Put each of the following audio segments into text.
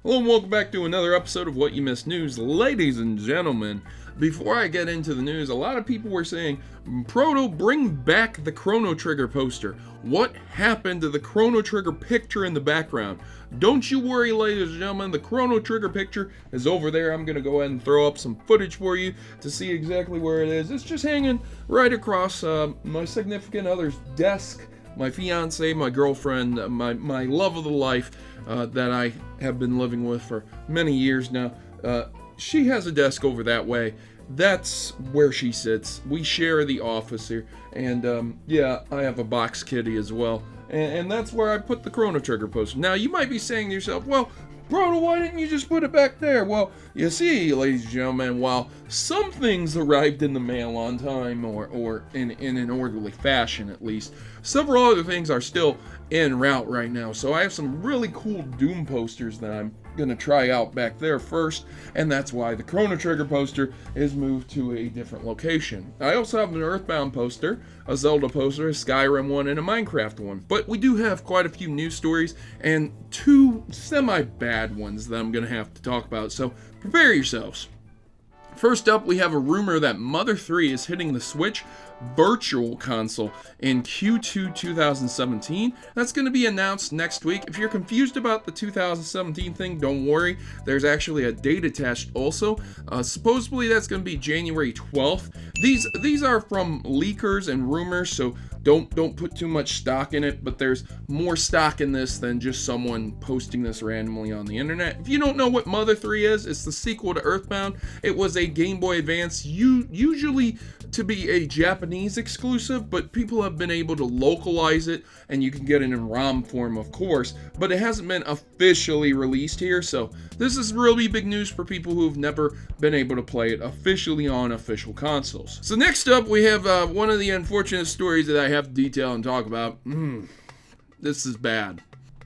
Hello and welcome back to another episode of What You Missed News. Ladies and gentlemen, before I get into the news, a lot of people were saying, Proto, bring back the Chrono Trigger poster. What happened to the Chrono Trigger picture in the background? Don't you worry, ladies and gentlemen, the Chrono Trigger picture is over there. I'm going to go ahead and throw up some footage for you to see exactly where it is. It's just hanging right across my significant other's desk. My fiance, my girlfriend, my love of the life that I have been living with for many years now. She has a desk over that way. That's where she sits. We share the office here. And yeah, I have a box kitty as well. And that's where I put the Chrono Trigger poster. Now, you might be saying to yourself, well, Proto, why didn't you just put it back there? Well, you see, ladies and gentlemen, while some things arrived in the mail on time or in an orderly fashion at least, several other things are still en route right now. So I have some really cool Doom posters that I'm going to try out back there first, and that's why the Chrono Trigger poster is moved to a different location. I also have an Earthbound poster, a Zelda poster, a Skyrim one, and a Minecraft one. But we do have quite a few news stories and two semi-bad ones that I'm going to have to talk about, so prepare yourselves. First up, we have a rumor that Mother3 is hitting the Switch Virtual Console in Q2 2017. That's going to be announced next week. If you're confused about the 2017 thing, don't worry. There's actually a date attached also. Supposedly that's going to be January 12th. These are from leakers and rumors, so don't put too much stock in it, but there's more stock in this than just someone posting this randomly on the internet. If you don't know what Mother3 is, it's the sequel to Earthbound. It was a Game Boy Advance, usually to be a Japanese exclusive, but people have been able to localize it, and you can get it in ROM form, of course, but it hasn't been officially released here, so this is really big news for people who've never been able to play it officially on official consoles. So next up, we have one of the unfortunate stories that I have to detail and talk about. This is bad.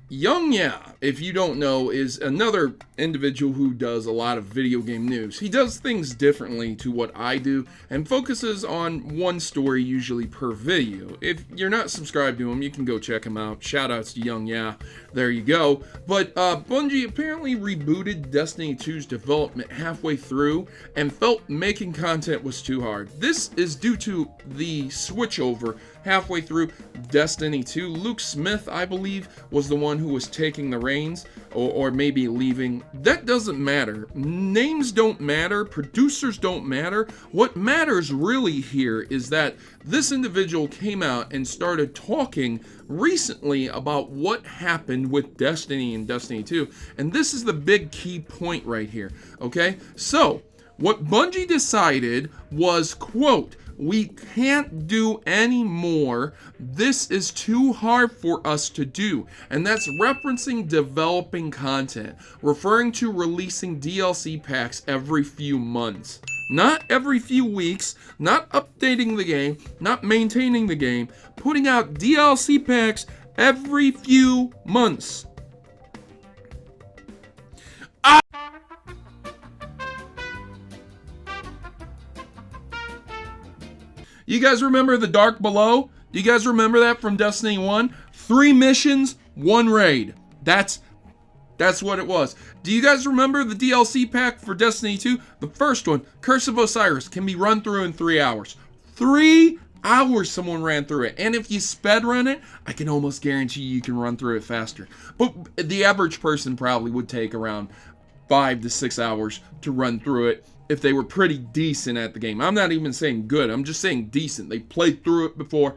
Young Ya, if you don't know, is another individual who does a lot of video game news. He does things differently to what I do and focuses on one story usually per video. If you're not subscribed to him, you can go check him out. Shoutouts to Young Ya. There you go. But Bungie apparently rebooted Destiny 2's development halfway through and felt making content was too hard. This is due to the switchover halfway through Destiny 2. Luke Smith, I believe, was the one who was taking the reins, or maybe leaving. That doesn't matter. Names don't matter. Producers don't matter. What matters really here is that this individual came out and started talking recently about what happened with Destiny and Destiny 2. And this is the big key point right here. Okay? So, what Bungie decided was, quote, "We can't do any more. This is too hard for us to do." And that's referencing developing content, referring to releasing DLC packs every few months. Not every few weeks, not updating the game, not maintaining the game, putting out DLC packs every few months. You guys remember the Dark Below? Do you guys remember that from Destiny 1? 3 missions, 1 raid. That's what it was. Do you guys remember the DLC pack for Destiny 2? The first one, Curse of Osiris, can be run through in 3 hours. 3 hours someone ran through it. And if you sped run it, I can almost guarantee you can run through it faster. But the average person probably would take around 5 to 6 hours to run through it if they were pretty decent at the game. I'm not even saying good, I'm just saying decent. They played through it before.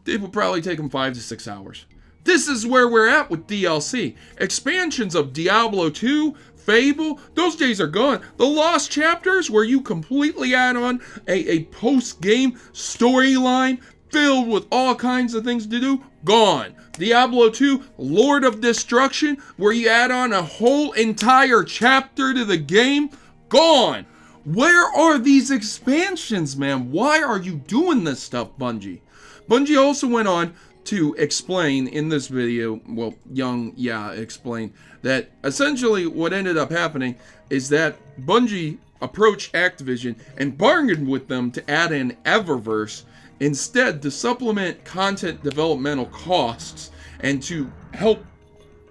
It would probably take them 5 to 6 hours. This is where we're at with DLC. Expansions of Diablo 2, Fable, those days are gone. The Lost Chapters, where you completely add on a post-game storyline filled with all kinds of things to do, gone. Diablo 2, Lord of Destruction, where you add on a whole entire chapter to the game, gone. Where are these expansions, man? Why are you doing this stuff, Bungie? Bungie also went on to explain in this video, well, Young Ya explained, that essentially what ended up happening is that Bungie approached Activision and bargained with them to add in Eververse instead to supplement content developmental costs and to help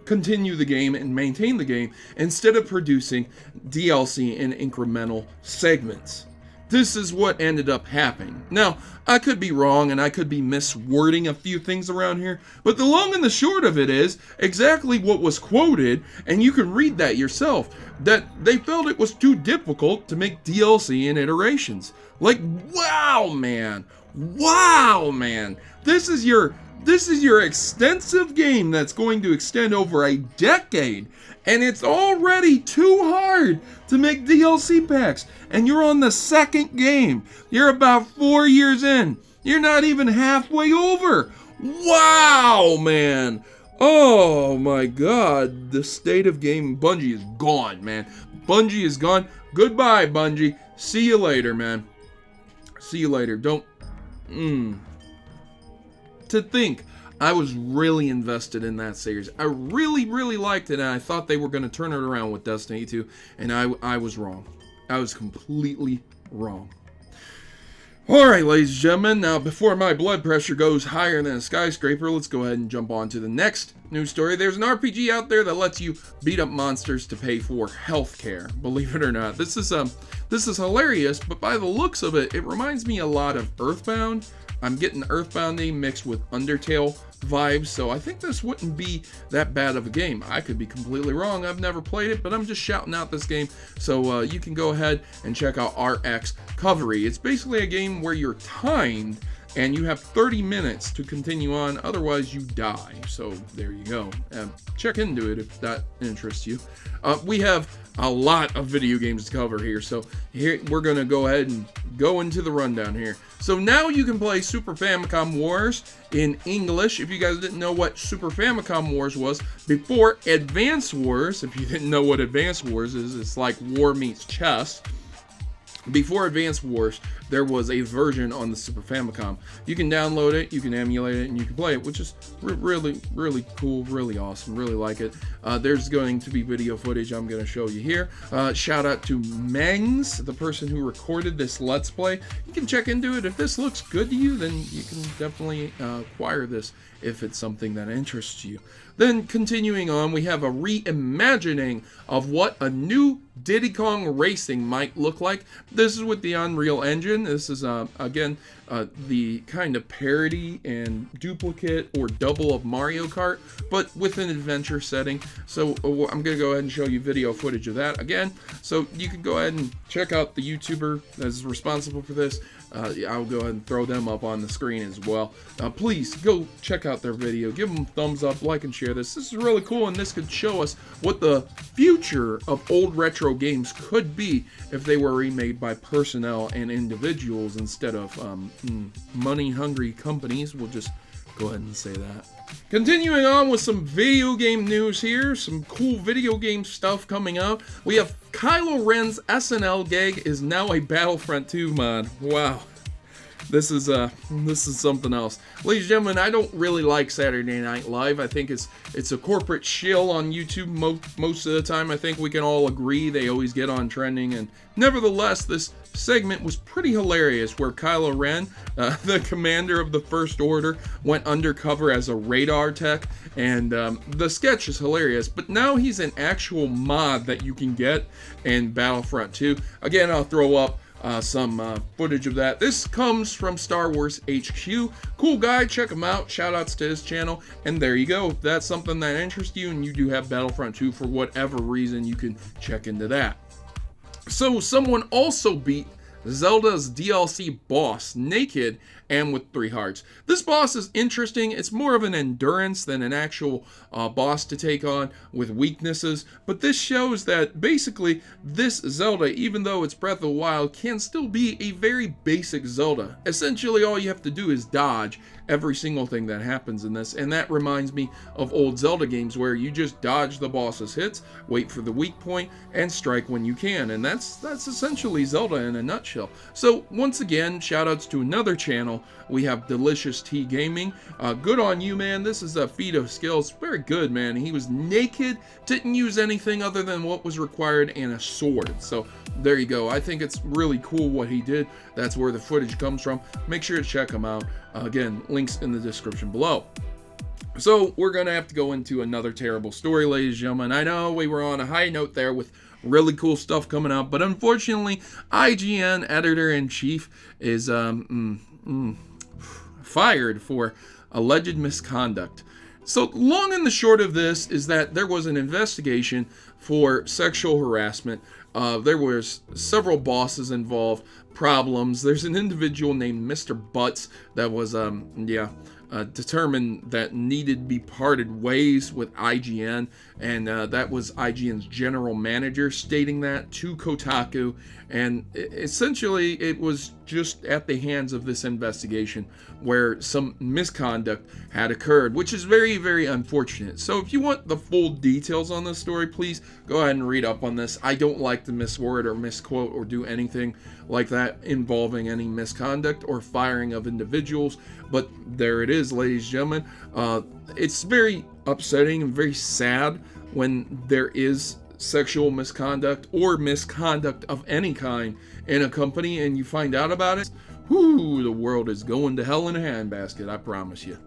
continue the game and maintain the game instead of producing DLC in incremental segments. This is what ended up happening. Now, I could be wrong and I could be miswording a few things around here, but the long and the short of it is exactly what was quoted, and you can read that yourself, that they felt it was too difficult to make DLC in iterations. Like, wow, man. Wow, man. This is your extensive game that's going to extend over a decade, and it's already too hard to make DLC packs, and you're on the second game. You're about 4 years in. You're not even halfway over. Wow, man. Oh my god, the state of game. Bungie is gone, man. Bungie is gone. Goodbye, Bungie. See you later, man. See you later. Don't... To think, I was really invested in that series. I really, really liked it, and I thought they were going to turn it around with Destiny 2, and I was wrong. I was completely wrong. Alright, ladies and gentlemen, now before my blood pressure goes higher than a skyscraper, let's go ahead and jump on to the next news story. There's an RPG out there that lets you beat up monsters to pay for healthcare. Believe it or not. This is hilarious, but by the looks of it, it reminds me a lot of Earthbound. I'm getting Earthbounding mixed with Undertale vibes, so I think this wouldn't be that bad of a game. I could be completely wrong. I've never played it, but I'm just shouting out this game, so you can go ahead and check out Rxcovery. It's basically a game where you're timed, and you have 30 minutes to continue on, otherwise you die. So there you go. Check into it if that interests you. We have a lot of video games to cover here, so here we're going to go ahead and go into the rundown here. So now you can play Super Famicom Wars in English. If you guys didn't know what Super Famicom Wars was, before Advance Wars, if you didn't know what Advance Wars is, it's like War meets chess. Before Advance Wars, there was a version on the Super Famicom. You can download it, you can emulate it, and you can play it, which is really, really cool, really awesome, really like it. There's going to be video footage I'm going to show you here. Shout out to Mengs, the person who recorded this Let's Play. You can check into it. If this looks good to you, then you can definitely acquire this if it's something that interests you. Then continuing on, we have a reimagining of what a new Diddy Kong Racing might look like. This is with the Unreal Engine. This is, again, the kind of parody and duplicate or double of Mario Kart, but with an adventure setting. So I'm going to go ahead and show you video footage of that again. So you can go ahead and check out the YouTuber that is responsible for this. I'll go ahead and throw them up on the screen as well. Please go check out their video. Give them a thumbs up, like, and share this. This is really cool, and this could show us what the future of old retro games could be if they were remade by personnel and individuals instead of money-hungry companies. We'll just go ahead and say that. Continuing on with some video game news here, some cool video game stuff coming out. We have Kylo Ren's SNL gag is now a Battlefront 2 mod. Wow. This is something else. Ladies and gentlemen, I don't really like Saturday Night Live. I think it's a corporate shill on YouTube most of the time. I think we can all agree they always get on trending, and nevertheless, this segment was pretty hilarious where Kylo Ren, the commander of the First Order, went undercover as a radar tech, and the sketch is hilarious, but now he's an actual mod that you can get in Battlefront 2. Again, I'll throw up some footage of that. This comes from Star Wars HQ. Cool guy, check him out. Shout outs to his channel. And there you go. If that's something that interests you and you do have Battlefront 2 for whatever reason, you can check into that. So someone also beat Zelda's DLC Boss naked and with 3 hearts. This boss is interesting. It's more of an endurance than an actual boss to take on with weaknesses, but this shows that basically this Zelda, even though it's Breath of the Wild, can still be a very basic Zelda. Essentially all you have to do is dodge every single thing that happens in this, and that reminds me of old Zelda games where you just dodge the boss's hits, wait for the weak point, and strike when you can, and that's essentially Zelda in a nutshell. So once again, shout outs to another channel. We have Delicious Tea Gaming. Good on you, man. This is a feat of skills. Very good, man. He was naked, didn't use anything other than what was required, and a sword. So there you go. I think it's really cool what he did. That's where the footage comes from. Make sure to check him out. Again, links in the description below. So we're going to have to go into another terrible story, ladies and gentlemen. I know we were on a high note there with really cool stuff coming up, but unfortunately, IGN editor-in-chief is fired for alleged misconduct. So long and the short of this is that there was an investigation for sexual harassment. There was several bosses involved, problems. There's an individual named Mr. Butts that was, determined that needed to be parted ways with IGN, and that was IGN's general manager stating that to Kotaku, and essentially it was just at the hands of this investigation where some misconduct had occurred, which is very, very unfortunate. So if you want the full details on this story, please go ahead and read up on this. I don't like to misword or misquote or do anything like that involving any misconduct or firing of individuals, but there it is, ladies and gentlemen. It's very upsetting and very sad when there is sexual misconduct or misconduct of any kind in a company and you find out about it. Whoo, the world is going to hell in a handbasket, I promise you.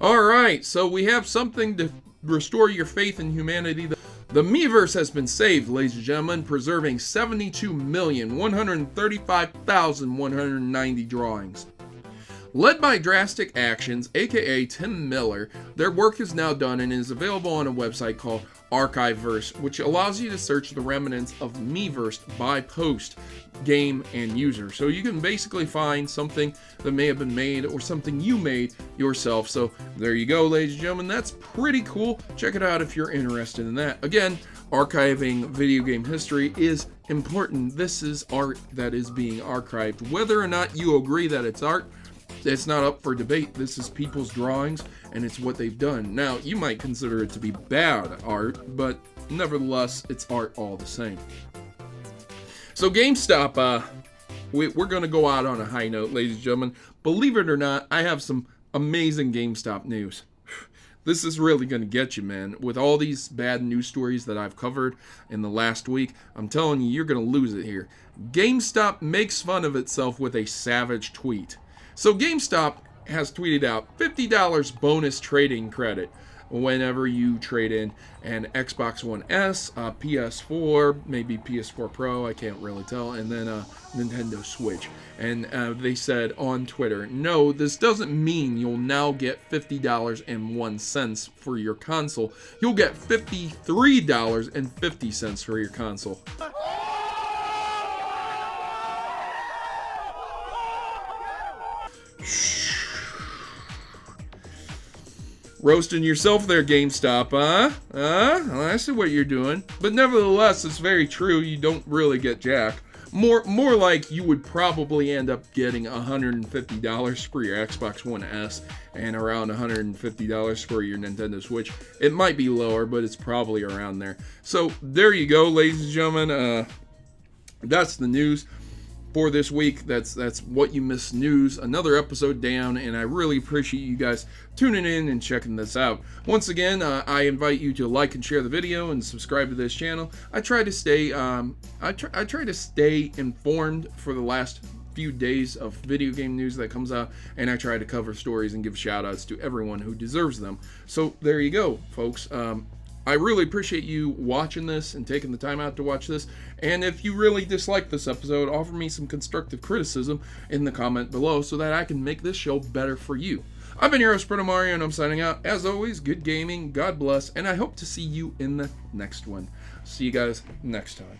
Alright, so we have something to restore your faith in humanity. The Miiverse has been saved, ladies and gentlemen, preserving 72,135,190 drawings. Led by Drastic Actions, aka Tim Miller, their work is now done and is available on a website called Rxcovery, which allows you to search the remnants of Miiverse by post, game, and user. So you can basically find something that may have been made or something you made yourself. So there you go, ladies and gentlemen. That's pretty cool. Check it out if you're interested in that. Again, archiving video game history is important. This is art that is being archived. Whether or not you agree that it's art, it's not up for debate. This is people's drawings, and it's what they've done. Now, you might consider it to be bad art, but nevertheless, it's art all the same. So GameStop, we're going to go out on a high note, ladies and gentlemen. Believe it or not, I have some amazing GameStop news. This is really going to get you, man. With all these bad news stories that I've covered in the last week, I'm telling you, you're going to lose it here. GameStop makes fun of itself with a savage tweet. So GameStop has tweeted out $50 bonus trading credit whenever you trade in an Xbox One S, PS4, maybe PS4 Pro, I can't really tell, and then a Nintendo Switch. And they said on Twitter, no, this doesn't mean you'll now get $50.01 for your console. You'll get $53.50 for your console. Roasting yourself there, GameStop, huh? I see what you're doing. But nevertheless, it's very true. You don't really get jack. More like you would probably end up getting $150 for your Xbox One S and around $150 for your Nintendo Switch. It might be lower, but it's probably around there. So there you go, ladies and gentlemen. That's the news for this week. That's what you missed news. Another episode down, and I really appreciate you guys tuning in and checking this out. Once again, I invite you to like and share the video and subscribe to this channel. I try to stay I try to stay informed for the last few days of video game news that comes out, and I try to cover stories and give shout outs to everyone who deserves them. So there you go, folks. I really appreciate you watching this and taking the time out to watch this. And if you really dislike this episode, offer me some constructive criticism in the comment below so that I can make this show better for you. I've been your host, Protomario, and I'm signing out. As always, good gaming, God bless, and I hope to see you in the next one. See you guys next time.